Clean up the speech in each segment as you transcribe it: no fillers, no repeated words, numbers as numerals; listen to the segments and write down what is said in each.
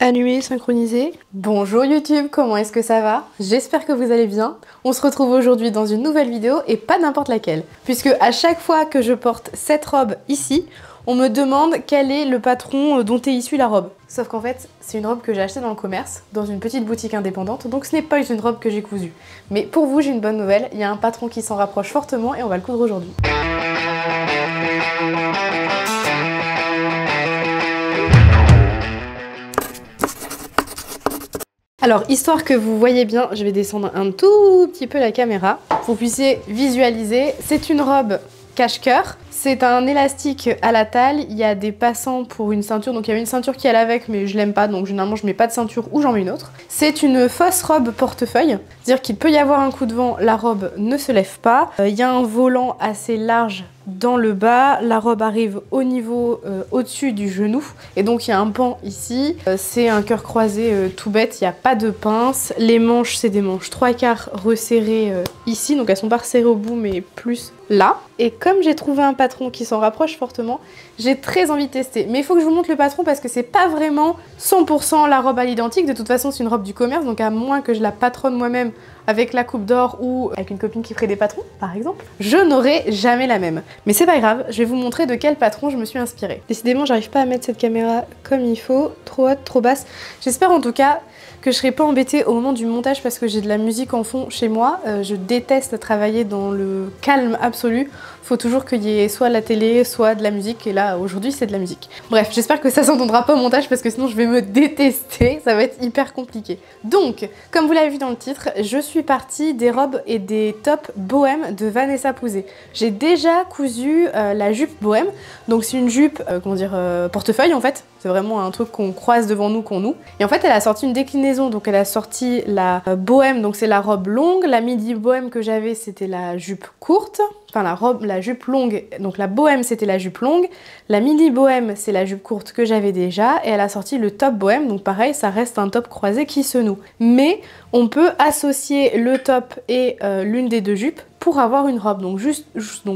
Allumé, synchronisé. Bonjour YouTube, comment est-ce que ça va? J'espère que vous allez bien. On se retrouve aujourd'hui dans une nouvelle vidéo et pas n'importe laquelle. Puisque à chaque fois que je porte cette robe ici, on me demande quel est le patron dont est issue la robe. Sauf qu'en fait, c'est une robe que j'ai achetée dans le commerce, dans une petite boutique indépendante, donc ce n'est pas une robe que j'ai cousue. Mais pour vous, j'ai une bonne nouvelle, il y a un patron qui s'en rapproche fortement et on va le coudre aujourd'hui. Alors, histoire que vous voyez bien, je vais descendre un tout petit peu la caméra pour que vous puissiez visualiser. C'est une robe cache-cœur. C'est un élastique à la taille, il y a des passants pour une ceinture, donc il y avait une ceinture qui allait avec mais je l'aime pas, donc généralement je mets pas de ceinture ou j'en mets une autre. C'est une fausse robe portefeuille, c'est-à-dire qu'il peut y avoir un coup de vent, la robe ne se lève pas. Il y a un volant assez large dans le bas, la robe arrive au niveau au-dessus du genou et donc il y a un pan ici. C'est un cœur croisé tout bête, il n'y a pas de pince. Les manches, c'est des manches 3/4 resserrées ici, donc elles sont pas resserrées au bout mais plus là. Et comme j'ai trouvé un patron qui s'en rapproche fortement, j'ai très envie de tester. Mais il faut que je vous montre le patron parce que c'est pas vraiment 100% la robe à l'identique. De toute façon, c'est une robe du commerce, donc à moins que je la patronne moi-même avec la coupe d'or ou avec une copine qui ferait des patrons, par exemple, je n'aurai jamais la même. Mais c'est pas grave, je vais vous montrer de quel patron je me suis inspirée. Décidément, j'arrive pas à mettre cette caméra comme il faut, trop haute, trop basse. J'espère en tout cas que je serai pas embêtée au moment du montage parce que j'ai de la musique en fond chez moi. Je déteste travailler dans le calme absolu. Faut toujours qu'il y ait soit la télé, soit de la musique, et là aujourd'hui c'est de la musique. Bref, j'espère que ça s'entendra pas au montage parce que sinon je vais me détester, ça va être hyper compliqué. Donc, comme vous l'avez vu dans le titre, je suis partie des robes et des tops bohème de Vanessa Pouzet. J'ai déjà cousu la jupe bohème, donc c'est une jupe, portefeuille en fait. C'est vraiment un truc qu'on croise devant nous, qu'on noue. Et en fait, elle a sorti une déclinaison, donc elle a sorti la bohème, donc c'est la robe longue. La midi bohème que j'avais, c'était la jupe courte. Enfin, la jupe longue, donc la bohème, c'était la jupe longue. La midi bohème, c'est la jupe courte que j'avais déjà. Et elle a sorti le top bohème, donc pareil, ça reste un top croisé qui se noue. Mais on peut associer le top et l'une des deux jupes pour avoir une robe, donc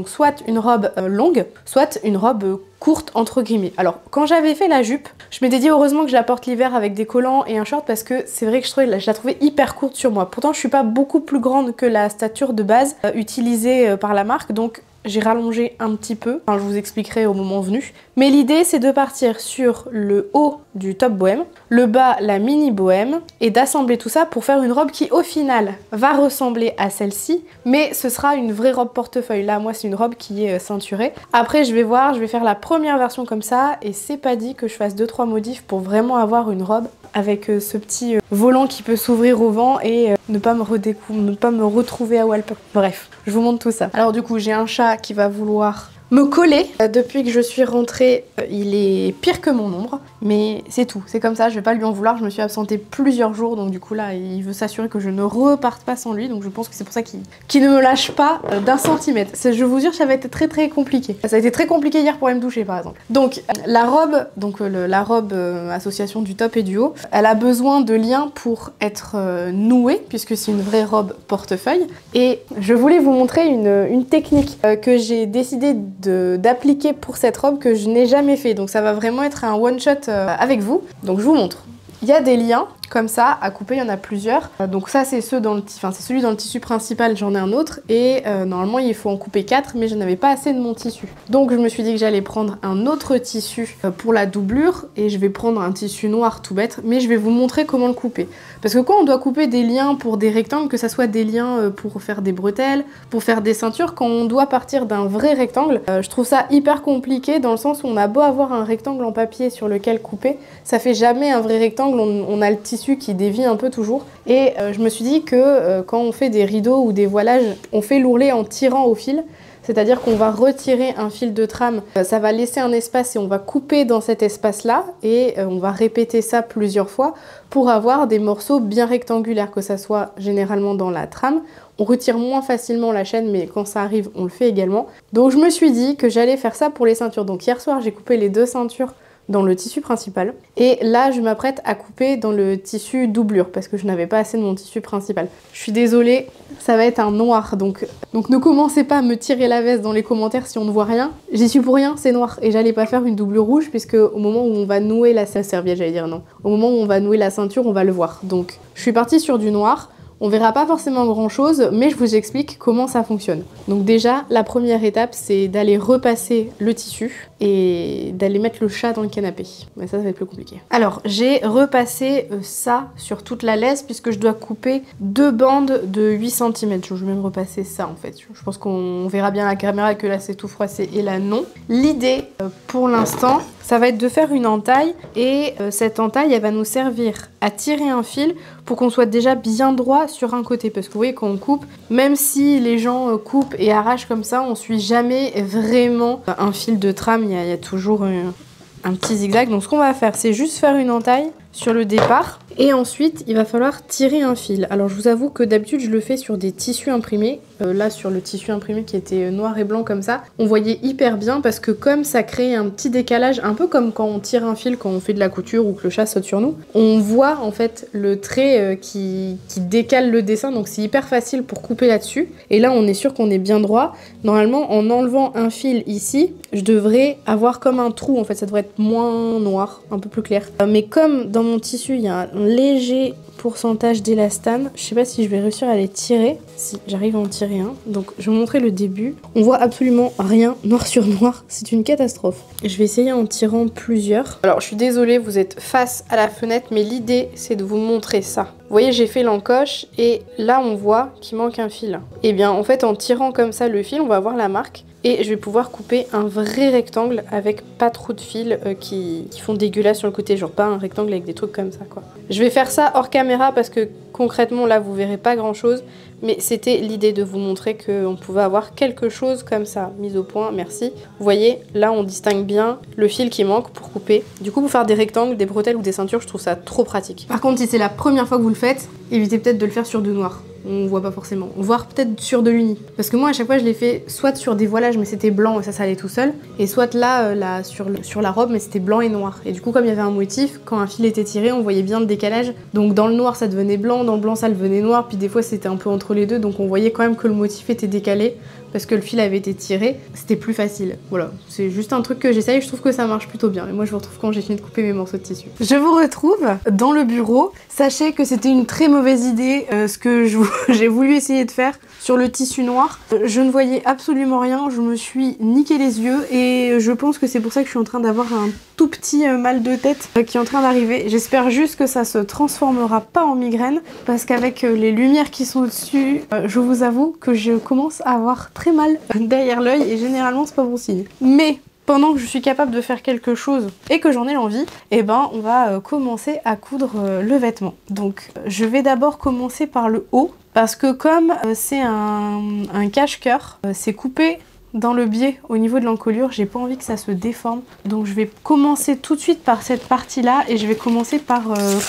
soit une robe longue, soit une robe courte entre guillemets. Alors quand j'avais fait la jupe, je m'étais dit heureusement que je la porte l'hiver avec des collants et un short parce que c'est vrai que je la trouvais hyper courte sur moi. Pourtant je suis pas beaucoup plus grande que la stature de base utilisée par la marque, donc j'ai rallongé un petit peu, enfin, je vous expliquerai au moment venu. Mais l'idée c'est de partir sur le haut du top bohème, le bas la mini bohème et d'assembler tout ça pour faire une robe qui au final va ressembler à celle-ci, mais ce sera une vraie robe portefeuille. Là moi c'est une robe qui est ceinturée. Après je vais voir, je vais faire la première version comme ça et c'est pas dit que je fasse 2-3 modifs pour vraiment avoir une robe avec ce petit volant qui peut s'ouvrir au vent et ne pas me retrouver à Walper. Bref, je vous montre tout ça. Alors du coup, j'ai un chat qui va vouloir me coller. Depuis que je suis rentrée, il est pire que mon ombre, mais c'est tout, c'est comme ça, je vais pas lui en vouloir. Je me suis absentée plusieurs jours, donc du coup là, il veut s'assurer que je ne reparte pas sans lui, donc je pense que c'est pour ça qu'il ne me lâche pas d'un centimètre. Je vous jure, ça va être très compliqué. Ça a été très compliqué hier pour aller me doucher par exemple. Donc la robe, association du top et du haut, elle a besoin de liens pour être nouée, puisque c'est une vraie robe portefeuille. Et je voulais vous montrer une technique que j'ai décidé d'appliquer pour cette robe que je n'ai jamais fait, donc ça va vraiment être un one shot avec vous, donc je vous montre. Il y a des liens comme ça à couper, il y en a plusieurs, donc ça c'est celui dans le tissu principal, j'en ai un autre et normalement il faut en couper 4 mais je n'avais pas assez de mon tissu, donc je me suis dit que j'allais prendre un autre tissu pour la doublure et je vais prendre un tissu noir tout bête, mais je vais vous montrer comment le couper, parce que quand on doit couper des liens pour des rectangles, que ça soit des liens pour faire des bretelles, pour faire des ceintures, quand on doit partir d'un vrai rectangle, je trouve ça hyper compliqué dans le sens où on a beau avoir un rectangle en papier sur lequel couper, ça fait jamais un vrai rectangle, on a le tissu qui dévie un peu toujours. Et je me suis dit que quand on fait des rideaux ou des voilages, on fait l'ourlet en tirant au fil. C'est-à-dire qu'on va retirer un fil de trame, ça va laisser un espace et on va couper dans cet espace-là et on va répéter ça plusieurs fois pour avoir des morceaux bien rectangulaires, que ça soit généralement dans la trame. On retire moins facilement la chaîne, mais quand ça arrive, on le fait également. Donc je me suis dit que j'allais faire ça pour les ceintures. Donc hier soir, j'ai coupé les 2 ceintures dans le tissu principal. Et là, je m'apprête à couper dans le tissu doublure parce que je n'avais pas assez de mon tissu principal. Je suis désolée, ça va être un noir. Donc ne commencez pas à me tirer la veste dans les commentaires si on ne voit rien. J'y suis pour rien, c'est noir. Et j'allais pas faire une doublure rouge puisque au moment où on va nouer la serviette, j'allais dire non. Au moment où on va nouer la ceinture, on va le voir. Donc je suis partie sur du noir. On verra pas forcément grand chose, mais je vous explique comment ça fonctionne. Donc déjà, la première étape, c'est d'aller repasser le tissu et d'aller mettre le chat dans le canapé. Mais ça va être plus compliqué. Alors, j'ai repassé ça sur toute la laisse puisque je dois couper 2 bandes de 8 cm. Je vais même repasser ça en fait. Je pense qu'on verra bien à la caméra que là c'est tout froissé et là non. L'idée pour l'instant, ça va être de faire une entaille et cette entaille, elle va nous servir à tirer un fil pour qu'on soit déjà bien droit sur un côté. Parce que vous voyez, quand on coupe, même si les gens coupent et arrachent comme ça, on suit jamais vraiment un fil de trame. Il y a toujours un petit zigzag. Donc ce qu'on va faire, c'est juste faire une entaille sur le départ. Et ensuite, il va falloir tirer un fil. Alors je vous avoue que d'habitude, je le fais sur des tissus imprimés. Là, sur le tissu imprimé qui était noir et blanc comme ça, on voyait hyper bien parce que comme ça crée un petit décalage, un peu comme quand on tire un fil, quand on fait de la couture ou que le chat saute sur nous, on voit en fait le trait qui décale le dessin. Donc c'est hyper facile pour couper là-dessus. Et là, on est sûr qu'on est bien droit. Normalement, en enlevant un fil ici, je devrais avoir comme un trou. En fait, ça devrait être moins noir, un peu plus clair. Mais comme dans mon tissu, il y a un léger pourcentage d'élastane, je sais pas si je vais réussir à les tirer. Si j'arrive à en tirer un. Donc je vais vous montrer le début. On voit absolument rien noir sur noir. C'est une catastrophe. Je vais essayer en tirant plusieurs. Alors je suis désolée, vous êtes face à la fenêtre, mais l'idée c'est de vous montrer ça. Vous voyez, j'ai fait l'encoche et là on voit qu'il manque un fil. Et bien en fait en tirant comme ça le fil, on va voir la marque. Et je vais pouvoir couper un vrai rectangle avec pas trop de fils qui font dégueulasse sur le côté, genre pas un rectangle avec des trucs comme ça quoi. Je vais faire ça hors caméra parce que concrètement là vous verrez pas grand chose, mais c'était l'idée de vous montrer qu'on pouvait avoir quelque chose comme ça, mise au point, merci. Vous voyez, là on distingue bien le fil qui manque pour couper. Du coup pour faire des rectangles, des bretelles ou des ceintures, je trouve ça trop pratique. Par contre si c'est la première fois que vous le faites, évitez peut-être de le faire sur du noir. On voit pas forcément, voire peut-être sur de l'uni. Parce que moi à chaque fois je l'ai fait soit sur des voilages mais c'était blanc et ça allait tout seul, et soit là, sur la robe mais c'était blanc et noir. Et du coup comme il y avait un motif, quand un fil était tiré on voyait bien le décalage. Donc dans le noir ça devenait blanc, dans le blanc ça devenait noir, puis des fois c'était un peu entre les deux, donc on voyait quand même que le motif était décalé parce que le fil avait été tiré, c'était plus facile. Voilà, c'est juste un truc que j'essaye, je trouve que ça marche plutôt bien. Et moi je vous retrouve quand j'ai fini de couper mes morceaux de tissu. Je vous retrouve dans le bureau. Sachez que c'était une très mauvaise idée ce que j'ai voulu essayer de faire sur le tissu noir. Je ne voyais absolument rien, je me suis niqué les yeux et je pense que c'est pour ça que je suis en train d'avoir un tout petit mal de tête qui est en train d'arriver. J'espère juste que ça se transformera pas en migraine parce qu'avec les lumières qui sont au-dessus, je vous avoue que je commence à avoir très mal derrière l'œil et généralement c'est pas bon signe. Mais pendant que je suis capable de faire quelque chose et que j'en ai l'envie, eh ben on va commencer à coudre le vêtement. Donc je vais d'abord commencer par le haut parce que comme c'est un cache-cœur, c'est coupé dans le biais au niveau de l'encolure, j'ai pas envie que ça se déforme. Donc je vais commencer tout de suite par cette partie-là et je vais commencer par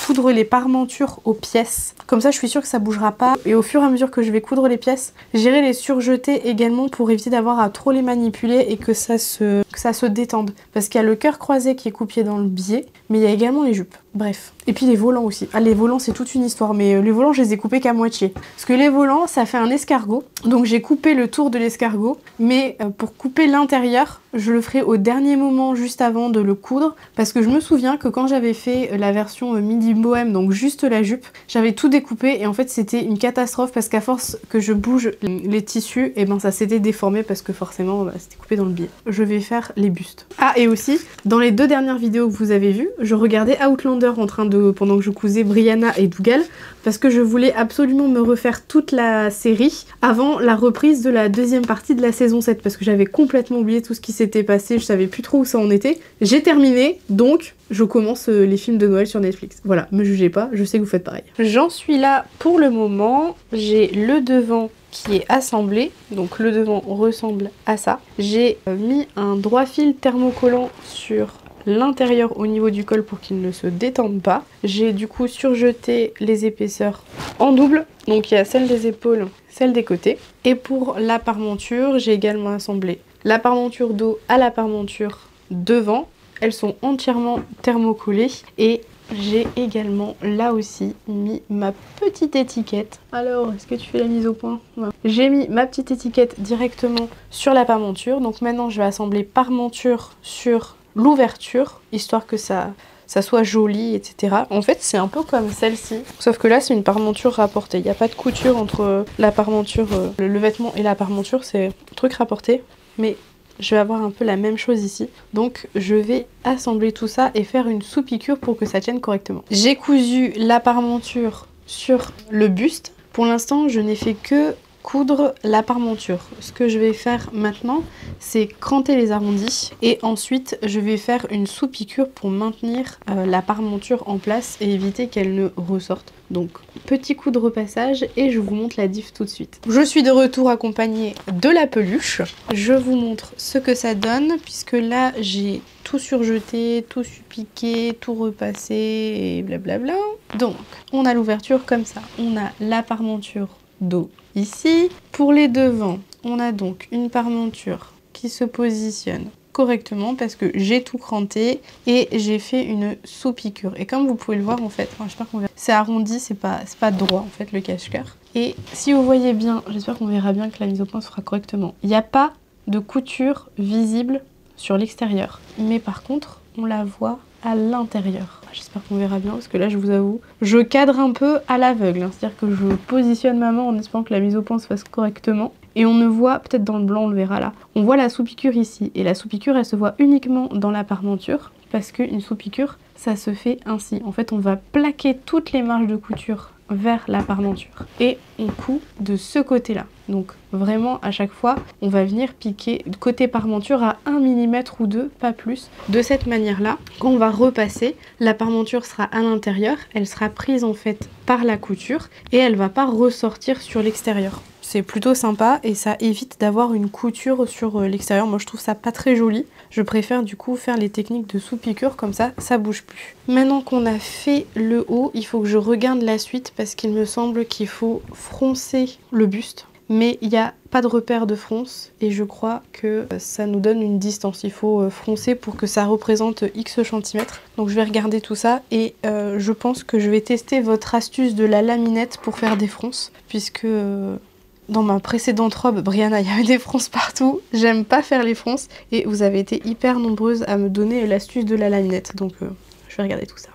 coudre les parmentures aux pièces. Comme ça je suis sûre que ça bougera pas. Et au fur et à mesure que je vais coudre les pièces, j'irai les surjeter également pour éviter d'avoir à trop les manipuler et que ça se détende. Parce qu'il y a le cœur croisé qui est coupé dans le biais, mais il y a également les jupes. Bref. Et puis les volants aussi. Ah, les volants c'est toute une histoire, mais les volants je les ai coupés qu'à moitié. Parce que les volants ça fait un escargot, donc j'ai coupé le tour de l'escargot, mais pour couper l'intérieur, je le ferai au dernier moment juste avant de le coudre, parce que je me souviens que quand j'avais fait la version midi bohème, donc juste la jupe, j'avais tout découpé et en fait c'était une catastrophe parce qu'à force que je bouge les tissus, et ben ça s'était déformé parce que forcément c'était coupé dans le biais. Je vais faire les bustes. Ah et aussi, dans les 2 dernières vidéos que vous avez vues, je regardais Outlander en train de, pendant que je cousais Brianna et Dougal, parce que je voulais absolument me refaire toute la série avant la reprise de la 2e partie de la saison 7, parce que j'avais complètement oublié tout ce qui s'était passé, je savais plus trop où ça en était. J'ai terminé, donc je commence les films de Noël sur Netflix. Voilà, me jugez pas, je sais que vous faites pareil. J'en suis là pour le moment, j'ai le devant qui est assemblé, donc le devant ressemble à ça. J'ai mis un droit fil thermocollant sur l'intérieur au niveau du col pour qu'il ne se détende pas. J'ai du coup surjeté les épaisseurs en double, donc il y a celle des épaules, celle des côtés. Et pour la parmenture, j'ai également assemblé la parmenture dos à la parmenture devant Elles sont entièrement thermocollées et j'ai également là aussi mis ma petite étiquette. Alors, est-ce que tu fais la mise au point? Ouais. J'ai mis ma petite étiquette directement sur la parmenture. Donc maintenant, je vais assembler parmenture sur l'ouverture, histoire que ça soit joli, etc. En fait, c'est un peu comme celle-ci. Sauf que là, c'est une parmenture rapportée. Il n'y a pas de couture entre la parmenture, le vêtement et la parmenture. C'est un truc rapporté. Mais je vais avoir un peu la même chose ici. Donc je vais assembler tout ça et faire une sous-piqûre pour que ça tienne correctement. J'ai cousu la parmenture sur le buste. Pour l'instant, je n'ai fait que coudre la parmenture. Ce que je vais faire maintenant, c'est cranter les arrondis et ensuite je vais faire une sous-piqûre pour maintenir la parmenture en place et éviter qu'elle ne ressorte. Donc petit coup de repassage et je vous montre la diff tout de suite. Je suis de retour accompagnée de la peluche. Je vous montre ce que ça donne puisque là j'ai tout surjeté, tout piqué, tout repassé et blablabla. Donc on a l'ouverture comme ça. On a la parmenture dos ici. Pour les devants, on a donc une parmenture qui se positionne correctement parce que j'ai tout cranté et j'ai fait une sous-piqûre. Et comme vous pouvez le voir en fait, j'espère qu'on verra, c'est arrondi, c'est pas droit en fait le cache-cœur. Et si vous voyez bien, j'espère qu'on verra bien que la mise au point se fera correctement. Il n'y a pas de couture visible sur l'extérieur, mais par contre on la voit à l'intérieur. J'espère qu'on verra bien parce que là je vous avoue, je cadre un peu à l'aveugle, hein. C'est-à-dire que je positionne ma main en espérant que la mise au point se fasse correctement. Et on ne voit, peut-être dans le blanc on le verra là, on voit la sous-piqûre ici. Et la sous-piqûre elle se voit uniquement dans la parmenture parce qu'une sous-piqûre ça se fait ainsi. En fait on va plaquer toutes les marges de couture vers la parmenture et on coud de ce côté là. Donc vraiment à chaque fois on va venir piquer côté parmenture à 1 mm ou 2, pas plus. De cette manière là, quand on va repasser, la parmenture sera à l'intérieur, elle sera prise en fait par la couture et elle va pas ressortir sur l'extérieur. C'est plutôt sympa et ça évite d'avoir une couture sur l'extérieur. Moi je trouve ça pas très joli. Je préfère du coup faire les techniques de sous-piqûre comme ça bouge plus. Maintenant qu'on a fait le haut, il faut que je regarde la suite parce qu'il me semble qu'il faut froncer le buste. Mais il n'y a pas de repère de fronce et je crois que ça nous donne une distance. Il faut froncer pour que ça représente X centimètres. Donc je vais regarder tout ça et je pense que je vais tester votre astuce de la laminette pour faire des fronces puisque... dans ma précédente robe, Brianna, il y avait des fronces partout. J'aime pas faire les fronces et vous avez été hyper nombreuses à me donner l'astuce de la laminette. Donc je vais regarder tout ça.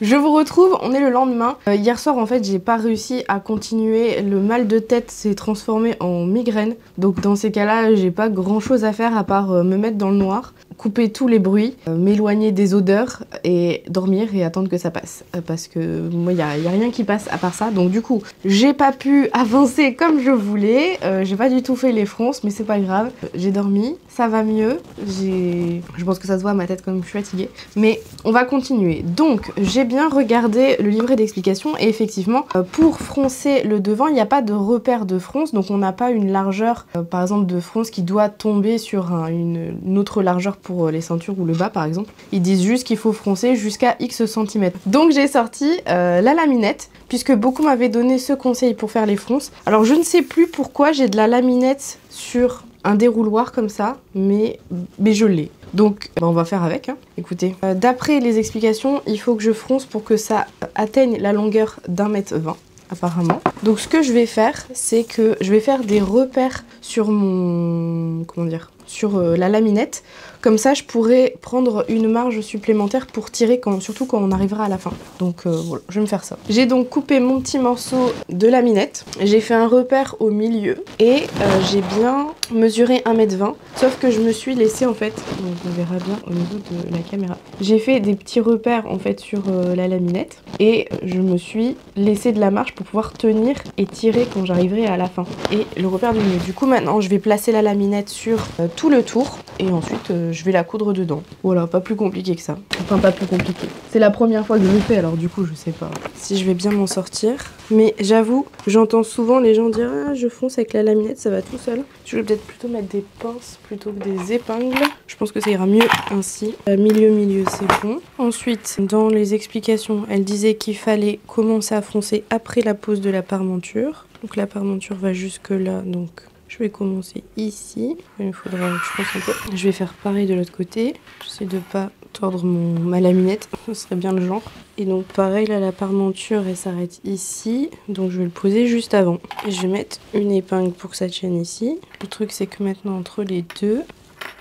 Je vous retrouve, on est le lendemain. Hier soir en fait j'ai pas réussi à continuer, le mal de tête s'est transformé en migraine. Donc dans ces cas-là j'ai pas grand chose à faire à part me mettre dans le noir, couper tous les bruits, m'éloigner des odeurs et dormir et attendre que ça passe. Parce que moi y a rien qui passe à part ça. Donc du coup j'ai pas pu avancer comme je voulais, j'ai pas du tout fait les fronces mais c'est pas grave. J'ai dormi, ça va mieux, je pense que ça se voit à ma tête comme je suis fatiguée. Mais on va continuer. Donc j'ai bien regardé le livret d'explication et effectivement pour froncer le devant il n'y a pas de repère de fronce, donc on n'a pas une largeur par exemple de fronce qui doit tomber sur une autre largeur pour les ceintures ou le bas par exemple. Ils disent juste qu'il faut froncer jusqu'à X centimètres. Donc j'ai sorti la laminette puisque beaucoup m'avaient donné ce conseil pour faire les fronces. Alors je ne sais plus pourquoi j'ai de la laminette sur un dérouloir comme ça, mais je l'ai. Donc on va faire avec, hein. Écoutez, d'après les explications, il faut que je fronce pour que ça atteigne la longueur d'1,20 m apparemment. Donc ce que je vais faire, c'est que je vais faire des repères sur mon... comment dire, sur la laminette. Comme ça, je pourrais prendre une marge supplémentaire pour tirer, surtout quand on arrivera à la fin. Donc voilà, je vais me faire ça. J'ai donc coupé mon petit morceau de laminette. J'ai fait un repère au milieu et j'ai bien mesuré 1,20 m. Sauf que je me suis laissé en fait, donc on verra bien au niveau de la caméra. J'ai fait des petits repères en fait sur la laminette et je me suis laissé de la marge pour pouvoir tenir et tirer quand j'arriverai à la fin. Et le repère du milieu. Du coup maintenant, je vais placer la laminette sur tout le tour et ensuite je vais la coudre dedans. Voilà, pas plus compliqué que ça. Enfin, pas plus compliqué. C'est la première fois que je le fais, alors du coup, je sais pas si je vais bien m'en sortir. Mais j'avoue, j'entends souvent les gens dire « Ah, je fonce avec la laminette, ça va tout seul. » Je vais peut-être plutôt mettre des pinces plutôt que des épingles. Je pense que ça ira mieux ainsi. Milieu, c'est bon. Ensuite, dans les explications, elle disait qu'il fallait commencer à foncer après la pose de la parmenture. Donc la parmenture va jusque là, donc Je vais commencer ici. Il me faudra, je pense, un peu. Je vais faire pareil de l'autre côté. J'essaie de pas tordre ma laminette. Ce serait bien le genre. Et donc pareil, là, la parmenture, elle s'arrête ici. Donc je vais le poser juste avant. Et je vais mettre une épingle pour que ça tienne ici. Le truc, c'est que maintenant, entre les deux,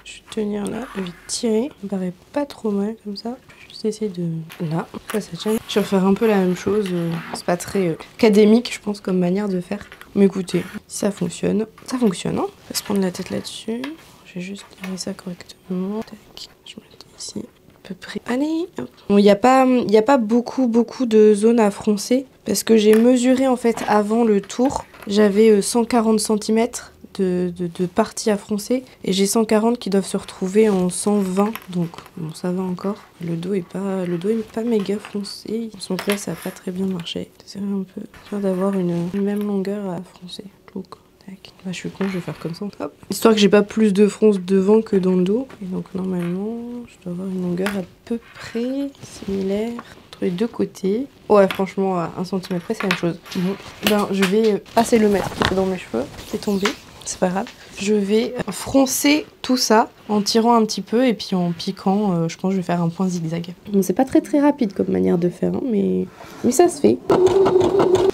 je vais tenir là. Je vais tirer. Ça me paraît pas trop mal comme ça. Essayer de... Là, ça tient. Je vais refaire un peu la même chose. C'est pas très académique, je pense, comme manière de faire. Mais écoutez, si ça fonctionne, ça fonctionne. Hein, on va se prendre la tête là-dessus. Je vais juste tirer ça correctement. Tac, je mets ici à peu près. Allez, hop. Bon, il n'y a pas beaucoup de zones à froncer. Parce que j'ai mesuré, en fait, avant le tour. J'avais 140 cm de parties à froncer et j'ai 140 qui doivent se retrouver en 120, donc bon, ça va encore. Le dos est pas méga foncé, donc là ça a pas très bien marché. C'est un peu dur d'avoir une même longueur à froncer. Donc, tac. Bah, je suis con, je vais faire comme ça. Hop. Histoire que j'ai pas plus de fronce devant que dans le dos. Et donc normalement je dois avoir une longueur à peu près similaire entre les deux côtés. Ouais, franchement à 1 cm près c'est la même chose. Bon, ben je vais passer le mètre dans mes cheveux, c'est tombé. C'est pas grave. Je vais froncer tout ça en tirant un petit peu et puis en piquant. Je pense que je vais faire un point zigzag. Bon, c'est pas très rapide comme manière de faire, hein, mais ça se fait.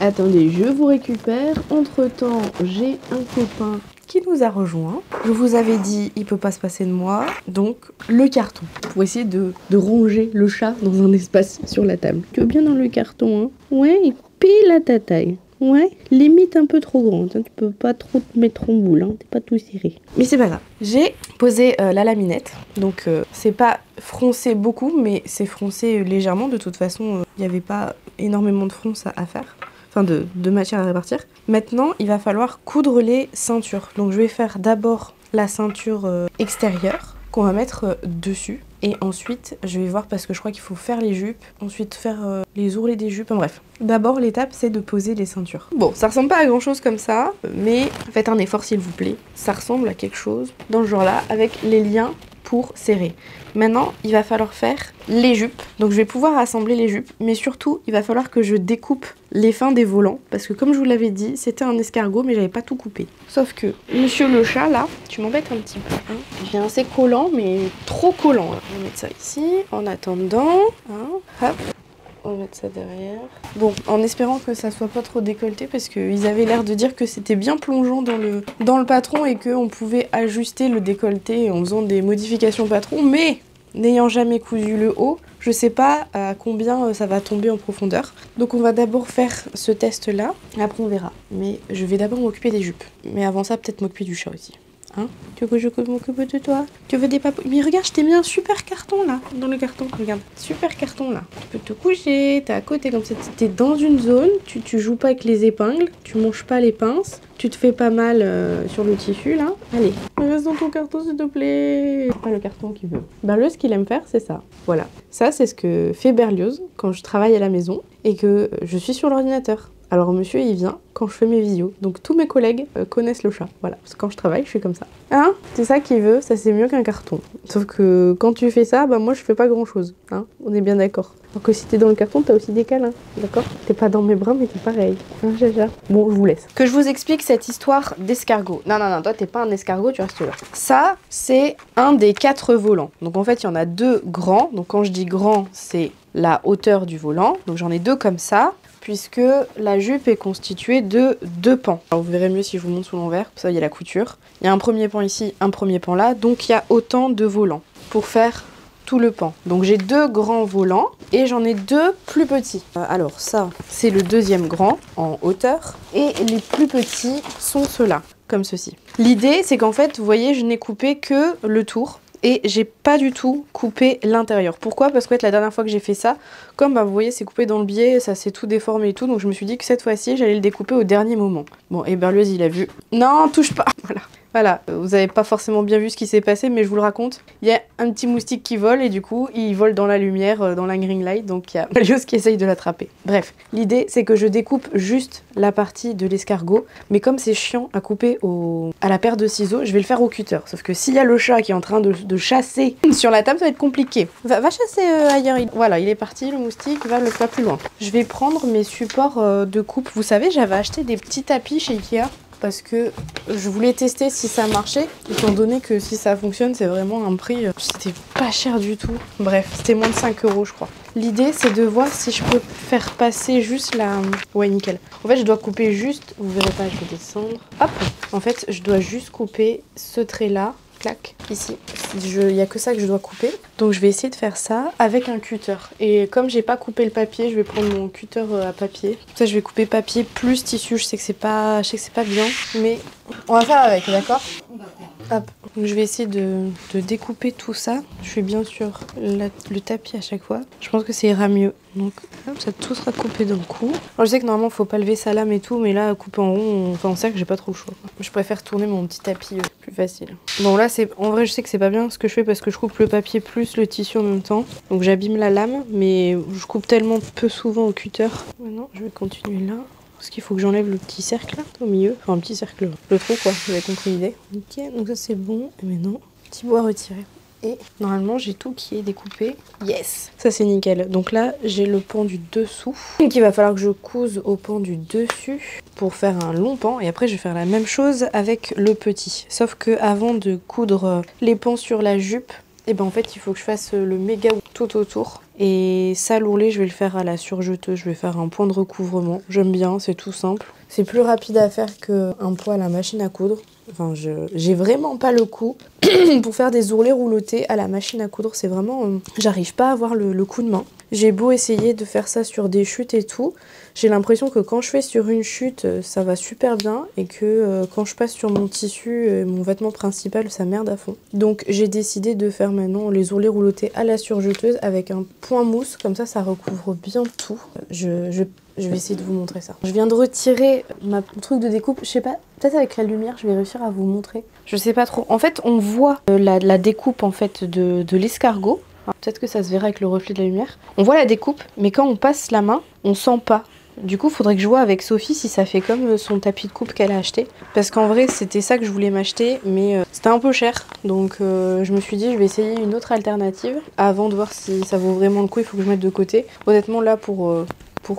Attendez, je vous récupère. Entre temps, j'ai un copain qui nous a rejoint. Je vous avais dit, il peut pas se passer de moi. Donc, le carton. Pour essayer de ranger le chat dans un espace sur la table. Tu veux bien dans le carton, hein? Ouais, pile à ta taille. Ouais, limite un peu trop grande, hein. Tu peux pas trop te mettre en boule, hein. T'es pas tout serré. Mais c'est pas grave. J'ai posé la laminette, donc c'est pas froncé beaucoup, mais c'est froncé légèrement. De toute façon, il n'y avait pas énormément de fronce à faire, enfin de matière à répartir. Maintenant, il va falloir coudre les ceintures. Donc je vais faire d'abord la ceinture extérieure qu'on va mettre dessus. Et ensuite, je vais voir parce que je crois qu'il faut faire les jupes, ensuite faire les ourlets des jupes, enfin bref. D'abord, l'étape, c'est de poser les ceintures. Bon, ça ressemble pas à grand chose comme ça, mais faites un effort s'il vous plaît. Ça ressemble à quelque chose dans le genre là, avec les liens pour serrer. Maintenant, il va falloir faire les jupes. Donc je vais pouvoir assembler les jupes, mais surtout, il va falloir que je découpe les fins des volants, parce que comme je vous l'avais dit, c'était un escargot, mais j'avais pas tout coupé. Sauf que, monsieur le chat, là, tu m'embêtes un petit peu. Hein. J'ai un assez collant, mais trop collant. Là. On va mettre ça ici, en attendant. Hein. Hop. On va mettre ça derrière. Bon, en espérant que ça soit pas trop décolleté, parce qu'ils avaient l'air de dire que c'était bien plongeant dans le patron et qu'on pouvait ajuster le décolleté en faisant des modifications patron, mais n'ayant jamais cousu le haut, je sais pas à combien ça va tomber en profondeur. Donc on va d'abord faire ce test-là, après on verra. Mais je vais d'abord m'occuper des jupes. Mais avant ça, peut-être m'occuper du chat aussi. Hein? Tu veux que je m'occupe de toi? Tu veux des papouilles? Mais regarde, je t'ai mis un super carton là, dans le carton, regarde, super carton là. Tu peux te coucher, t'es à côté comme ça, t'es dans une zone, tu joues pas avec les épingles, tu manges pas les pinces, tu te fais pas mal sur le tissu là. Allez, reste dans ton carton s'il te plaît. C'est pas le carton qu'il veut. Berlioz, ce qu'il aime faire, c'est ça. Voilà, ça c'est ce que fait Berlioz quand je travaille à la maison et que je suis sur l'ordinateur. Alors monsieur, il vient quand je fais mes vidéos. Donc tous mes collègues connaissent le chat. Voilà, parce que quand je travaille, je suis comme ça. Hein? C'est ça qu'il veut, ça c'est mieux qu'un carton. Sauf que quand tu fais ça, bah moi je fais pas grand chose. Hein? On est bien d'accord. Alors que si t'es dans le carton, t'as aussi des câlins. D'accord? T'es pas dans mes bras, mais t'es pareil. Hein, Jaja? Bon, je vous laisse. Que je vous explique cette histoire d'escargot. Non, toi t'es pas un escargot, tu restes là. Ça, c'est un des 4 volants. Donc en fait, il y en a 2 grands. Donc quand je dis grand, c'est la hauteur du volant. Donc j'en ai 2 comme ça, puisque la jupe est constituée de 2 pans. Alors vous verrez mieux si je vous montre sous l'envers, ça il y a la couture. Il y a un premier pan ici, un premier pan là, donc il y a autant de volants pour faire tout le pan. Donc j'ai 2 grands volants et j'en ai 2 plus petits. Alors ça, c'est le deuxième grand en hauteur et les plus petits sont ceux-là, comme ceci. L'idée c'est qu'en fait, vous voyez, je n'ai coupé que le tour. Et j'ai pas du tout coupé l'intérieur. Pourquoi? Parce que la dernière fois que j'ai fait ça, comme bah, vous voyez c'est coupé dans le biais, ça s'est tout déformé et tout, donc je me suis dit que cette fois-ci j'allais le découper au dernier moment. Bon, et Berlioz il a vu. Non, touche pas. Voilà, vous avez pas forcément bien vu ce qui s'est passé, mais je vous le raconte. Il y a un petit moustique qui vole et du coup, il vole dans la lumière, dans la green light, donc il y a Berlioz qui essaye de l'attraper. Bref, l'idée c'est que je découpe juste la partie de l'escargot, mais comme c'est chiant à couper à la paire de ciseaux, je vais le faire au cutter. Sauf que s'il y a le chat qui est en train de chasser sur la table, ça va être compliqué. Va chasser ailleurs. Voilà, il est parti, le moustique, va plus loin. Je vais prendre mes supports de coupe. Vous savez, j'avais acheté des petits tapis chez Ikea parce que je voulais tester si ça marchait, étant donné que si ça fonctionne, c'est vraiment un prix, c'était pas cher du tout. Bref, c'était moins de 5 € je crois. L'idée, c'est de voir si je peux faire passer juste la... Ouais, nickel. En fait, je dois couper juste... Vous verrez pas, je vais descendre. Hop. En fait, je dois juste couper ce trait-là. Clac, ici. Il n'y a que ça que je dois couper. Donc, je vais essayer de faire ça avec un cutter. Et comme j'ai pas coupé le papier, je vais prendre mon cutter à papier. Ça, je vais couper papier plus tissu. Je sais que c'est pas bien, mais on va faire avec, d'accord? Hop. Donc je vais essayer de découper tout ça. Je fais bien sûr le tapis à chaque fois. Je pense que ça ira mieux. Donc hop, ça tout sera coupé d'un coup. Alors, je sais que normalement faut pas lever sa lame et tout, mais là couper en rond, enfin en cercle, j'ai pas trop le choix. Je préfère tourner mon petit tapis, plus facile. Bon là c'est en vrai je sais que c'est pas bien ce que je fais parce que je coupe le papier plus le tissu en même temps. Donc j'abîme la lame, mais je coupe tellement peu souvent au cutter. Maintenant je vais continuer là. Parce qu'il faut que j'enlève le petit cercle là, au milieu. Enfin, un petit cercle, le trou quoi, vous avez compris l'idée. Ok, donc ça c'est bon. Et maintenant, petit bout à retirer. Et normalement, j'ai tout qui est découpé. Yes! Ça c'est nickel. Donc là, j'ai le pan du dessous. Donc il va falloir que je couse au pan du dessus pour faire un long pan. Et après, je vais faire la même chose avec le petit. Sauf que avant de coudre les pans sur la jupe, et ben en fait, il faut que je fasse le méga tout autour. Et ça, l'ourlet, je vais le faire à la surjeteuse. Je vais faire un point de recouvrement. J'aime bien, c'est tout simple. C'est plus rapide à faire qu'un point à la machine à coudre. Enfin, j'ai vraiment pas le coup pour faire des ourlets roulotés à la machine à coudre. C'est vraiment... j'arrive pas à avoir le coup de main. J'ai beau essayer de faire ça sur des chutes et tout. J'ai l'impression que quand je fais sur une chute, ça va super bien. Et que quand je passe sur mon tissu, mon vêtement principal, ça merde à fond. Donc j'ai décidé de faire maintenant les ourlets roulotés à la surjeteuse avec un point mousse. Comme ça, ça recouvre bien tout. Je vais essayer de vous montrer ça. Je viens de retirer mon truc de découpe. Je sais pas, peut-être avec la lumière, je vais réussir à vous montrer. Je sais pas trop. En fait, on voit la découpe en fait de l'escargot. Peut-être que ça se verra avec le reflet de la lumière. On voit la découpe, mais quand on passe la main, on sent pas. Du coup, il faudrait que je vois avec Sophie si ça fait comme son tapis de coupe qu'elle a acheté. Parce qu'en vrai, c'était ça que je voulais m'acheter, mais c'était un peu cher. Donc je me suis dit, je vais essayer une autre alternative. Avant de voir si ça vaut vraiment le coup, il faut que je mette de côté. Honnêtement, là, pour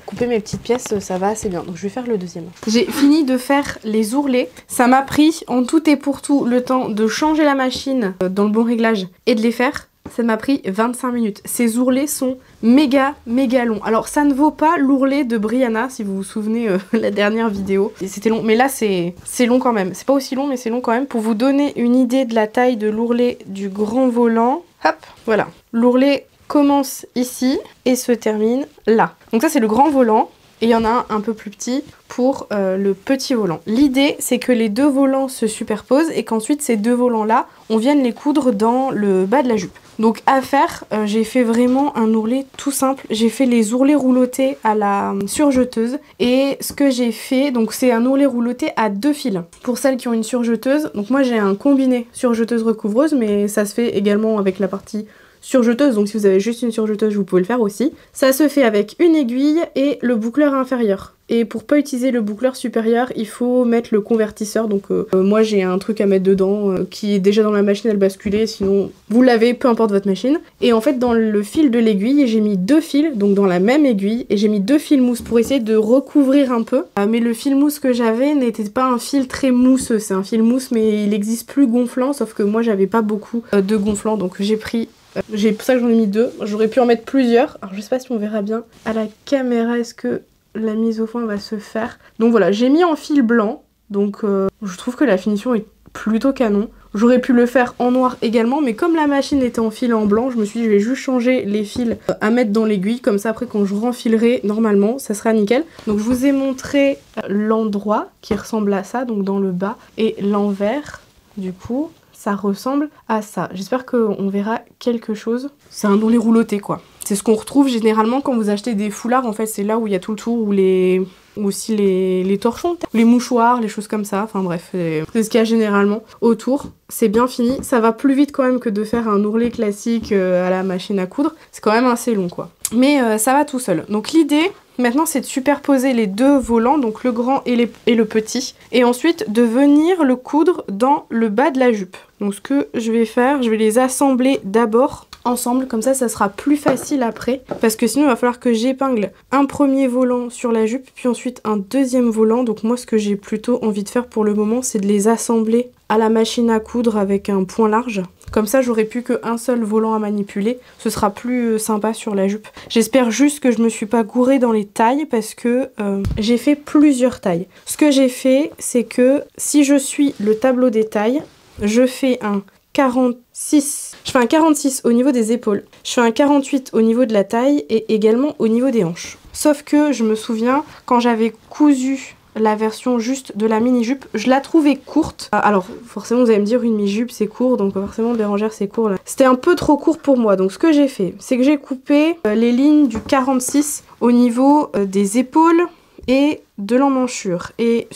couper mes petites pièces, ça va assez bien. Donc je vais faire le deuxième. J'ai fini de faire les ourlets. Ça m'a pris en tout et pour tout le temps de changer la machine dans le bon réglage et de les faire. Ça m'a pris 25 minutes. Ces ourlets sont méga longs. Alors ça ne vaut pas l'ourlet de Brianna, si vous vous souvenez la dernière vidéo. C'était long, mais là c'est long quand même. C'est pas aussi long, mais c'est long quand même. Pour vous donner une idée de la taille de l'ourlet du grand volant, hop, voilà. L'ourlet commence ici et se termine là. Donc ça c'est le grand volant. Et il y en a un peu plus petit pour le petit volant. L'idée, c'est que les deux volants se superposent et qu'ensuite ces deux volants-là, on vienne les coudre dans le bas de la jupe. Donc à faire, j'ai fait vraiment un ourlet tout simple. J'ai fait les ourlets roulotés à la surjeteuse. Et ce que j'ai fait, donc c'est un ourlet rouloté à 2 fils. Pour celles qui ont une surjeteuse, donc moi j'ai un combiné surjeteuse recouvreuse, mais ça se fait également avec la partie surjeteuse, donc si vous avez juste une surjeteuse, vous pouvez le faire aussi. Ça se fait avec une aiguille et le boucleur inférieur. Et pour pas utiliser le boucleur supérieur, il faut mettre le convertisseur. Donc moi j'ai un truc à mettre dedans qui est déjà dans la machine à le basculer, sinon vous l'avez, peu importe votre machine. Et en fait dans le fil de l'aiguille, j'ai mis 2 fils, donc dans la même aiguille, et j'ai mis 2 fils mousse pour essayer de recouvrir un peu. Mais le fil mousse que j'avais n'était pas un fil très mousseux, c'est un fil mousse mais il existe plus gonflant, sauf que moi j'avais pas beaucoup de gonflant, donc j'ai pris... c'est pour ça que j'en ai mis 2, j'aurais pu en mettre plusieurs. Alors je sais pas si on verra bien à la caméra, est-ce que la mise au point va se faire. Donc voilà, j'ai mis en fil blanc, donc je trouve que la finition est plutôt canon. J'aurais pu le faire en noir également, mais comme la machine était en fil en blanc, je me suis dit je vais juste changer les fils à mettre dans l'aiguille, comme ça après quand je renfilerai normalement, ça sera nickel. Donc je vous ai montré l'endroit qui ressemble à ça, donc dans le bas, et l'envers du coup ça ressemble à ça. J'espère qu'on verra quelque chose. C'est un ourlet rouloté quoi. C'est ce qu'on retrouve généralement quand vous achetez des foulards, en fait c'est là où il y a tout le tour, ou aussi les torchons, les mouchoirs, les choses comme ça, enfin bref, c'est ce qu'il y a généralement autour. C'est bien fini, ça va plus vite quand même que de faire un ourlet classique à la machine à coudre, c'est quand même assez long quoi. Mais ça va tout seul. Donc l'idée maintenant c'est de superposer les deux volants, donc le grand et le petit, et ensuite de venir le coudre dans le bas de la jupe. Donc ce que je vais faire, je vais les assembler d'abord ensemble, comme ça sera plus facile après, parce que sinon il va falloir que j'épingle un premier volant sur la jupe, puis ensuite un deuxième volant. Donc moi ce que j'ai plutôt envie de faire pour le moment, c'est de les assembler à la machine à coudre avec un point large. Comme ça j'aurai plus qu'un seul volant à manipuler, ce sera plus sympa sur la jupe. J'espère juste que je me suis pas gourée dans les tailles parce que j'ai fait plusieurs tailles. Ce que j'ai fait, c'est que si je suis le tableau des tailles, je fais un 46. Je fais un 46 au niveau des épaules. Je fais un 48 au niveau de la taille et également au niveau des hanches. Sauf que je me souviens, quand j'avais cousu la version juste de la mini-jupe, je la trouvais courte. Alors forcément vous allez me dire une mini-jupe c'est court, donc forcément Bérengère c'est court là. C'était un peu trop court pour moi, donc ce que j'ai fait, c'est que j'ai coupé les lignes du 46 au niveau des épaules et de l'emmanchure. Et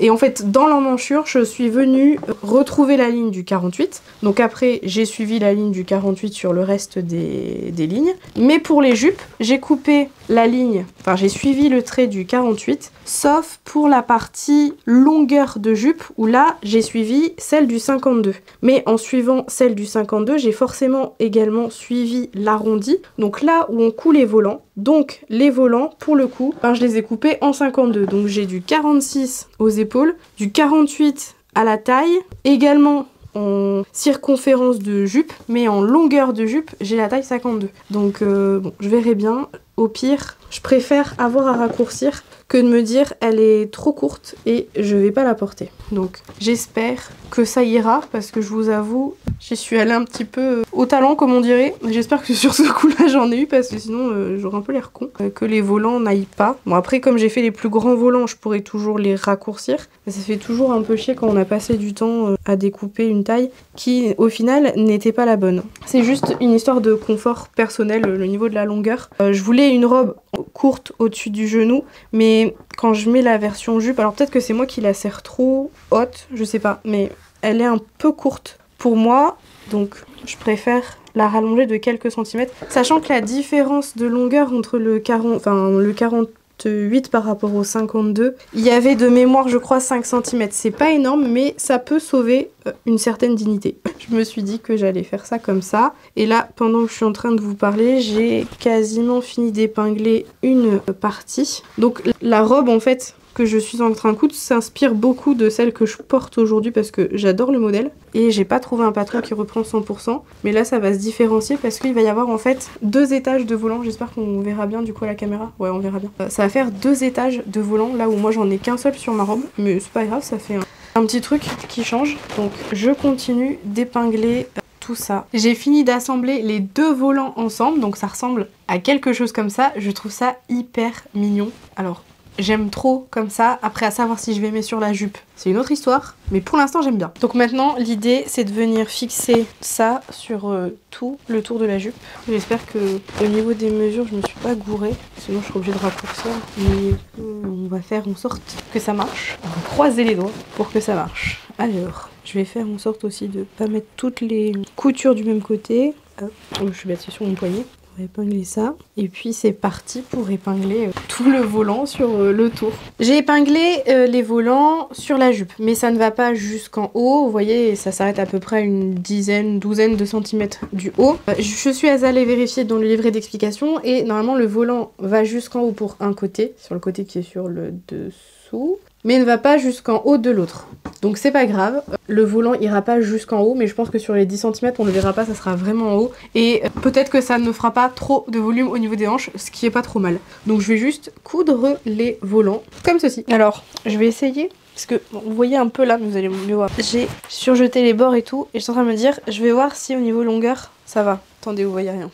en fait dans l'emmanchure je suis venue retrouver la ligne du 48. Donc après j'ai suivi la ligne du 48 sur le reste des lignes. Mais pour les jupes j'ai coupé la ligne, enfin j'ai suivi le trait du 48, sauf pour la partie longueur de jupe où là j'ai suivi celle du 52. Mais en suivant celle du 52 j'ai forcément également suivi l'arrondi. Donc là où on coud les volants, donc les volants pour le coup je les ai coupés en 52. Donc j'ai du 46 aux épaules, du 48 à la taille, également en circonférence de jupe, mais en longueur de jupe, j'ai la taille 52. Donc bon, je verrai bien. Au pire, je préfère avoir à raccourcir que de me dire elle est trop courte et je vais pas la porter. Donc j'espère que ça ira parce que je vous avoue, j'y suis allée un petit peu au talent comme on dirait. J'espère que sur ce coup-là j'en ai eu parce que sinon j'aurais un peu l'air con. Que les volants n'aillent pas. Bon après comme j'ai fait les plus grands volants, je pourrais toujours les raccourcir. Mais ça fait toujours un peu chier quand on a passé du temps à découper une taille qui au final n'était pas la bonne. C'est juste une histoire de confort personnel, le niveau de la longueur. Je voulais une robe courte au-dessus du genou, mais quand je mets la version jupe, alors peut-être que c'est moi qui la serre trop haute, je sais pas, mais elle est un peu courte pour moi, donc je préfère la rallonger de quelques centimètres, sachant que la différence de longueur entre le 48 par rapport au 52, il y avait de mémoire je crois 5 cm. C'est pas énorme mais ça peut sauver une certaine dignité. Je me suis dit que j'allais faire ça comme ça. Et là, pendant que je suis en train de vous parler, j'ai quasiment fini d'épingler une partie. Donc la robe en fait que je suis en train de coudre s'inspire beaucoup de celle que je porte aujourd'hui parce que j'adore le modèle et j'ai pas trouvé un patron qui reprend 100%, mais là ça va se différencier parce qu'il va y avoir en fait 2 étages de volant. J'espère qu'on verra bien du coup à la caméra. Ouais, on verra bien. Ça va faire 2 étages de volant là où moi j'en ai qu'un seul sur ma robe, mais c'est pas grave, ça fait un petit truc qui change. Donc je continue d'épingler tout ça. J'ai fini d'assembler les 2 volants ensemble, donc ça ressemble à quelque chose comme ça. Je trouve ça hyper mignon. Alors j'aime trop comme ça. Après, à savoir si je vais mettre sur la jupe, c'est une autre histoire. Mais pour l'instant, j'aime bien. Donc maintenant, l'idée, c'est de venir fixer ça sur tout le tour de la jupe. J'espère que au niveau des mesures, je me suis pas gourée. Sinon, je serai obligée de raccourcir. Mais on va faire en sorte que ça marche. On va croiser les doigts pour que ça marche. Alors, je vais faire en sorte aussi de pas mettre toutes les coutures du même côté. Hop. Je suis battue sur mon poignet. Épingler ça et puis c'est parti pour épingler tout le volant sur le tour. J'ai épinglé les volants sur la jupe mais ça ne va pas jusqu'en haut, vous voyez ça s'arrête à peu près à une douzaine de centimètres du haut. Je suis allée vérifier dans le livret d'explication et normalement le volant va jusqu'en haut pour un côté, sur le côté qui est sur le dessous, mais ne va pas jusqu'en haut de l'autre. Donc c'est pas grave, le volant ira pas jusqu'en haut, mais je pense que sur les 10 cm on le verra pas, ça sera vraiment en haut. Et peut-être que ça ne fera pas trop de volume au niveau des hanches, ce qui est pas trop mal. Donc je vais juste coudre les volants, comme ceci. Alors, je vais essayer, parce que bon, vous voyez un peu là, mais vous allez mieux voir. J'ai surjeté les bords et tout, et je suis en train de me dire, je vais voir si au niveau longueur, ça va. Attendez, vous voyez rien.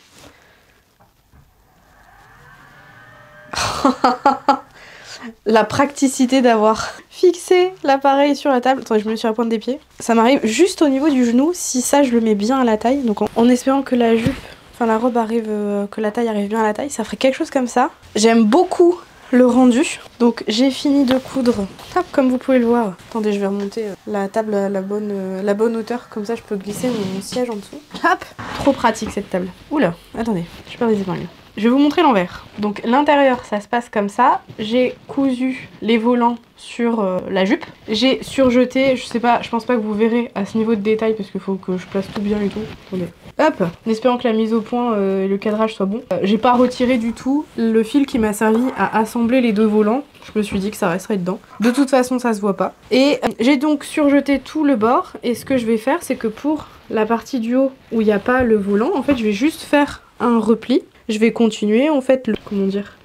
La praticité d'avoir fixé l'appareil sur la table. Attendez, je me suis à la pointe des pieds. Ça m'arrive juste au niveau du genou, si ça je le mets bien à la taille. Donc en espérant que la jupe, enfin la robe arrive, que la taille arrive bien à la taille, ça ferait quelque chose comme ça. J'aime beaucoup le rendu. Donc j'ai fini de coudre, hop, comme vous pouvez le voir. Attendez, je vais remonter la table à la bonne hauteur, comme ça je peux glisser mon siège en dessous. Hop, trop pratique cette table. Oula, attendez, je perds les épingles. Je vais vous montrer l'envers. Donc l'intérieur ça se passe comme ça. J'ai cousu les volants sur la jupe. J'ai surjeté, je sais pas, je pense pas que vous verrez à ce niveau de détail parce qu'il faut que je place tout bien et tout. Attendez, Hop, en espérant que la mise au point et le cadrage soient bons. J'ai pas retiré du tout le fil qui m'a servi à assembler les deux volants. Je me suis dit que ça resterait dedans. De toute façon, ça se voit pas. Et j'ai donc surjeté tout le bord. Et ce que je vais faire, c'est que pour la partie du haut où il n'y a pas le volant, en fait, je vais juste faire un repli. Je vais continuer, en fait,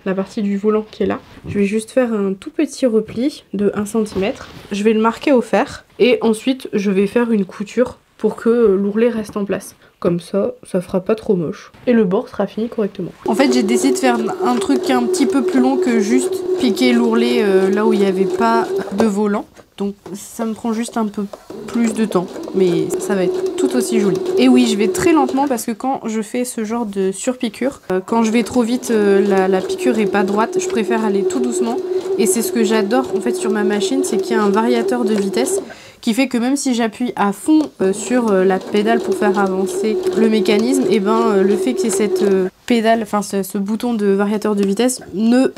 la partie du volant qui est là. Je vais juste faire un tout petit repli de 1 cm. Je vais le marquer au fer. Et ensuite, je vais faire une couture pour que l'ourlet reste en place. Comme ça, ça fera pas trop moche. Et le bord sera fini correctement. En fait, j'ai décidé de faire un truc un petit peu plus long que juste piquer l'ourlet là où il n'y avait pas de volant. Donc ça me prend juste un peu plus de temps, mais ça va être tout aussi joli. Et oui, je vais très lentement parce que quand je fais ce genre de surpiqûre, quand je vais trop vite, la piqûre est pas droite, je préfère aller tout doucement. Et c'est ce que j'adore en fait sur ma machine, c'est qu'il y a un variateur de vitesse qui fait que même si j'appuie à fond sur la pédale pour faire avancer le mécanisme, et ben le fait qu'il y ait cette pédale, enfin ce bouton de variateur de vitesse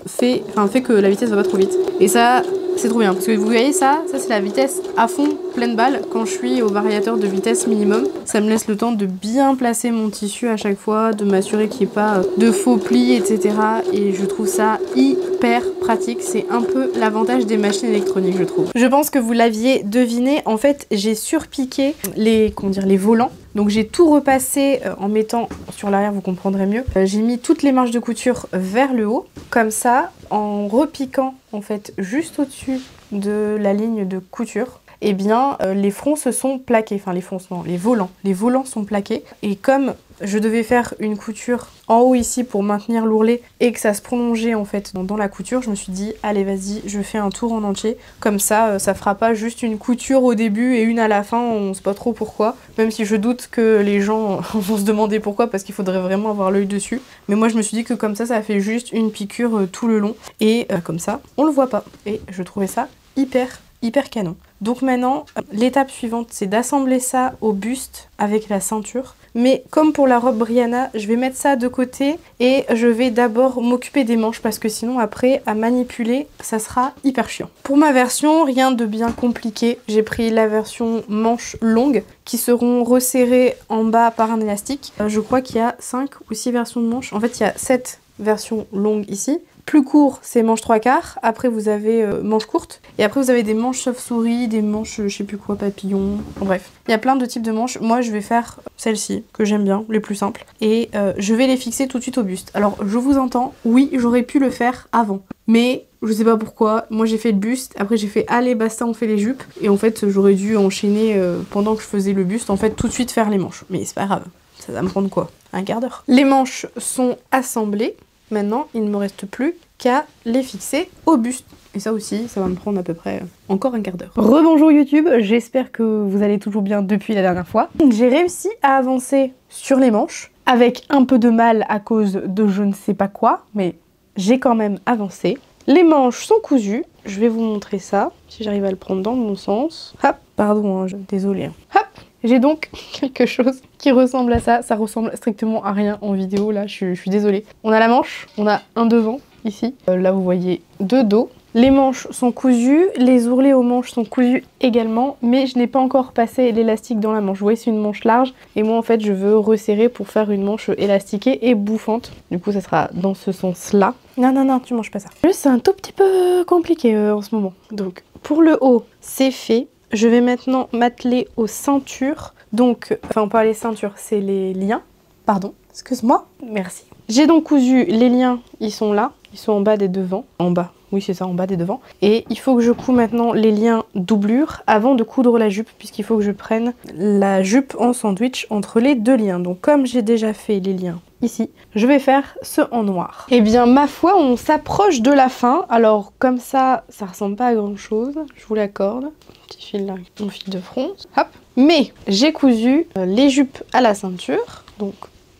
fait que la vitesse va pas trop vite. Et ça, c'est trop bien parce que vous voyez ça c'est la vitesse à fond, pleine balle quand je suis au variateur de vitesse minimum. Ça me laisse le temps de bien placer mon tissu à chaque fois, de m'assurer qu'il n'y ait pas de faux plis, etc. Et je trouve ça hyper pratique. C'est un peu l'avantage des machines électroniques, je trouve. Je pense que vous l'aviez deviné, en fait j'ai surpiqué les volants. Donc j'ai tout repassé en mettant sur l'arrière, vous comprendrez mieux. J'ai mis toutes les marges de couture vers le haut, comme ça, en repiquant en fait juste au-dessus de la ligne de couture. Eh bien les fronts se sont plaqués, enfin les fronts, non, les volants sont plaqués. Et comme je devais faire une couture en haut ici pour maintenir l'ourlet et que ça se prolongeait en fait dans la couture, je me suis dit allez vas-y, je fais un tour en entier, comme ça ça fera pas juste une couture au début et une à la fin, on sait pas trop pourquoi, même si je doute que les gens vont se demander pourquoi parce qu'il faudrait vraiment avoir l'œil dessus, mais moi je me suis dit que comme ça fait juste une piqûre tout le long et comme ça on le voit pas, et je trouvais ça hyper canon. Donc maintenant, l'étape suivante, c'est d'assembler ça au buste avec la ceinture. Mais comme pour la robe Brianna, je vais mettre ça de côté et je vais d'abord m'occuper des manches parce que sinon après, à manipuler, ça sera hyper chiant. Pour ma version, rien de bien compliqué. J'ai pris la version manches longues qui seront resserrées en bas par un élastique. Je crois qu'il y a 5 ou 6 versions de manches. En fait, il y a 7 versions longues ici. Plus court, c'est manche 3/4. Après, vous avez manches courtes. Et après, vous avez des manches chauve-souris, des manches, je sais plus quoi, papillon. Bon, bref, il y a plein de types de manches. Moi, je vais faire celle-ci, que j'aime bien, les plus simples. Et je vais les fixer tout de suite au buste. Alors, je vous entends. Oui, j'aurais pu le faire avant. Mais je sais pas pourquoi. Moi, j'ai fait le buste. Après, j'ai fait allez, basta, on fait les jupes. Et en fait, j'aurais dû enchaîner pendant que je faisais le buste. En fait, tout de suite faire les manches. Mais c'est pas grave. Ça va me prendre quoi? Un quart d'heure. Les manches sont assemblées. Maintenant, il ne me reste plus qu'à les fixer au buste. Et ça aussi, ça va me prendre à peu près encore un quart d'heure. Rebonjour YouTube, j'espère que vous allez toujours bien depuis la dernière fois. J'ai réussi à avancer sur les manches, avec un peu de mal à cause de je ne sais pas quoi, mais j'ai quand même avancé. Les manches sont cousues, je vais vous montrer ça, si j'arrive à le prendre dans le bon sens. Hop, pardon, hein, désolée. Hop, j'ai donc quelque chose qui ressemble à ça. Ça ressemble strictement à rien en vidéo, là, je suis désolée. On a la manche, on a un devant, ici. Là, vous voyez deux dos. Les manches sont cousues, les ourlets aux manches sont cousus également, mais je n'ai pas encore passé l'élastique dans la manche. Vous voyez, c'est une manche large, et moi, en fait, je veux resserrer pour faire une manche élastiquée et bouffante. Du coup, ça sera dans ce sens-là. Non, non, non, tu manges pas ça. Juste, c'est un tout petit peu compliqué en ce moment. Donc, pour le haut, c'est fait. Je vais maintenant m'atteler aux ceintures. Donc, enfin, pas les ceintures, c'est les liens. Pardon, excuse-moi. Merci. J'ai donc cousu les liens, ils sont là. Ils sont en bas des devants. En bas, oui c'est ça, en bas des devants. Et il faut que je couds maintenant les liens doublure avant de coudre la jupe, puisqu'il faut que je prenne la jupe en sandwich entre les deux liens. Donc comme j'ai déjà fait les liens ici, je vais faire ce en noir. Et bien ma foi, on s'approche de la fin. Alors comme ça ressemble pas à grand chose, je vous l'accorde. Petit fil là, mon fil de front. Hop. Mais j'ai cousu les jupes à la ceinture. Donc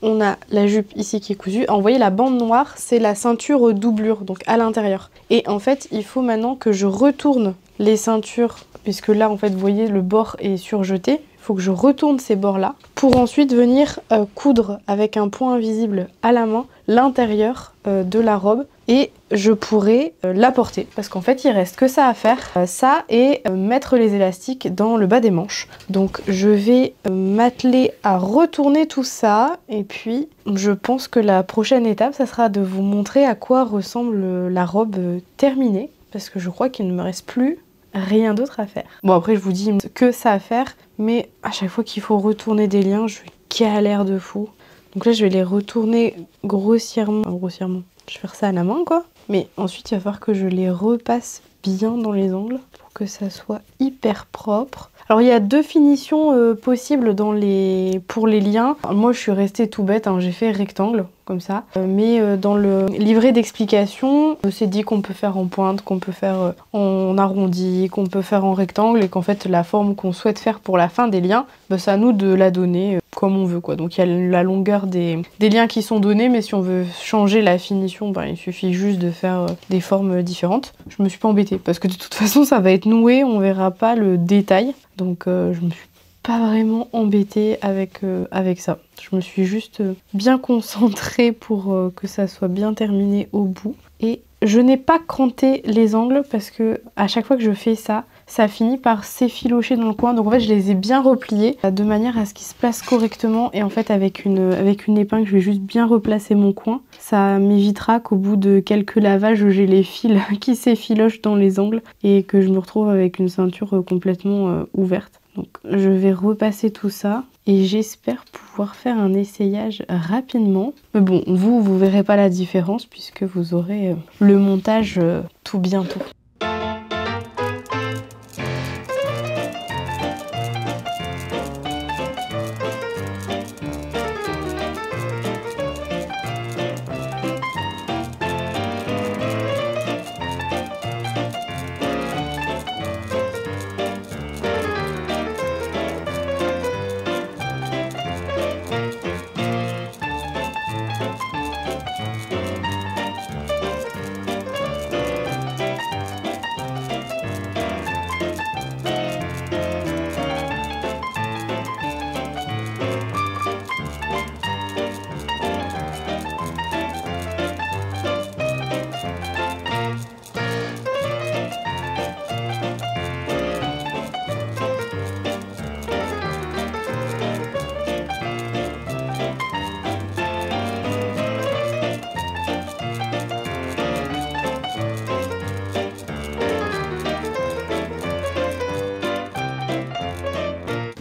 on a la jupe ici qui est cousue. Vous voyez la bande noire, c'est la ceinture doublure, donc à l'intérieur. Et en fait, il faut maintenant que je retourne les ceintures, puisque là, en fait, vous voyez, le bord est surjeté. Il faut que je retourne ces bords-là pour ensuite venir coudre avec un point invisible à la main l'intérieur de la robe et je pourrai la porter parce qu'en fait il reste que ça à faire, ça et mettre les élastiques dans le bas des manches. Donc je vais m'atteler à retourner tout ça et puis je pense que la prochaine étape ça sera de vous montrer à quoi ressemble la robe terminée parce que je crois qu'il ne me reste plus rien d'autre à faire. Bon après je vous dis que ça à faire mais à chaque fois qu'il faut retourner des liens je galère de fou. Donc là je vais les retourner grossièrement. Je vais faire ça à la main quoi. Mais ensuite il va falloir que je les repasse bien dans les angles pour que ça soit hyper propre. Alors il y a deux finitions possibles pour les liens. Moi je suis restée tout bête, hein, j'ai fait rectangle comme ça. Mais dans le livret d'explication, c'est dit qu'on peut faire en pointe, qu'on peut faire en arrondi, qu'on peut faire en rectangle et qu'en fait la forme qu'on souhaite faire pour la fin des liens, c'est à nous de la donner comme on veut quoi. Donc il y a la longueur des liens qui sont donnés mais si on veut changer la finition, il suffit juste de faire des formes différentes. Je me suis pas embêtée parce que de toute façon ça va être noué, on verra pas le détail. Donc je me suis pas vraiment embêtée avec ça. Je me suis juste bien concentrée pour que ça soit bien terminé au bout. Et je n'ai pas cranté les angles parce que à chaque fois que je fais ça, ça finit par s'effilocher dans le coin. Donc en fait je les ai bien repliés de manière à ce qu'ils se placent correctement. Et en fait avec une épingle, je vais juste bien replacer mon coin. Ça m'évitera qu'au bout de quelques lavages, j'ai les fils qui s'effilochent dans les angles et que je me retrouve avec une ceinture complètement ouverte. Donc je vais repasser tout ça et j'espère pouvoir faire un essayage rapidement. Mais bon, vous verrez pas la différence puisque vous aurez le montage tout bientôt.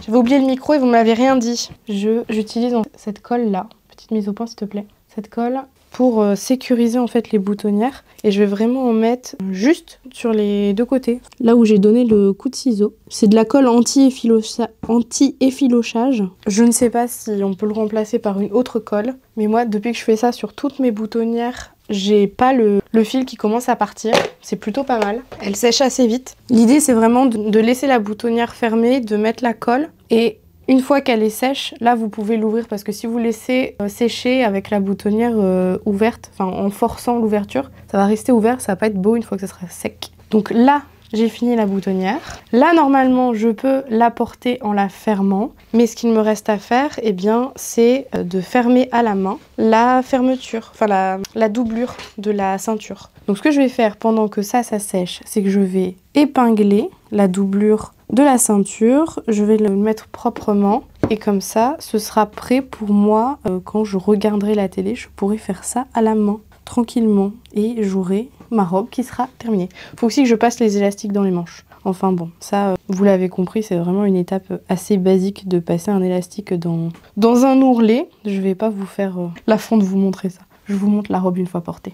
J'avais oublié le micro et vous m'avez rien dit. J'utilise cette colle là, petite mise au point s'il te plaît, cette colle pour sécuriser en fait les boutonnières et je vais vraiment en mettre juste sur les deux côtés. Là où j'ai donné le coup de ciseau. C'est de la colle anti-effilochage. Je ne sais pas si on peut le remplacer par une autre colle, mais moi depuis que je fais ça sur toutes mes boutonnières, j'ai pas le fil qui commence à partir, c'est plutôt pas mal. Elle sèche assez vite. L'idée c'est vraiment de laisser la boutonnière fermée, de mettre la colle et une fois qu'elle est sèche, là vous pouvez l'ouvrir parce que si vous laissez sécher avec la boutonnière ouverte, enfin en forçant l'ouverture, ça va rester ouvert, ça va pas être beau une fois que ça sera sec. Donc là, j'ai fini la boutonnière. Là, normalement, je peux la porter en la fermant. Mais ce qu'il me reste à faire, eh bien, c'est de fermer à la main la fermeture, enfin la doublure de la ceinture. Donc, ce que je vais faire pendant que ça sèche, c'est que je vais épingler la doublure de la ceinture. Je vais le mettre proprement. Et comme ça, ce sera prêt pour moi. Quand je regarderai la télé, je pourrai faire ça à la main, tranquillement. Et j'aurai ma robe qui sera terminée. Il faut aussi que je passe les élastiques dans les manches. Enfin bon, ça, vous l'avez compris, c'est vraiment une étape assez basique de passer un élastique dans un ourlet. Je vais pas vous faire l'affront de vous montrer ça. Je vous montre la robe une fois portée.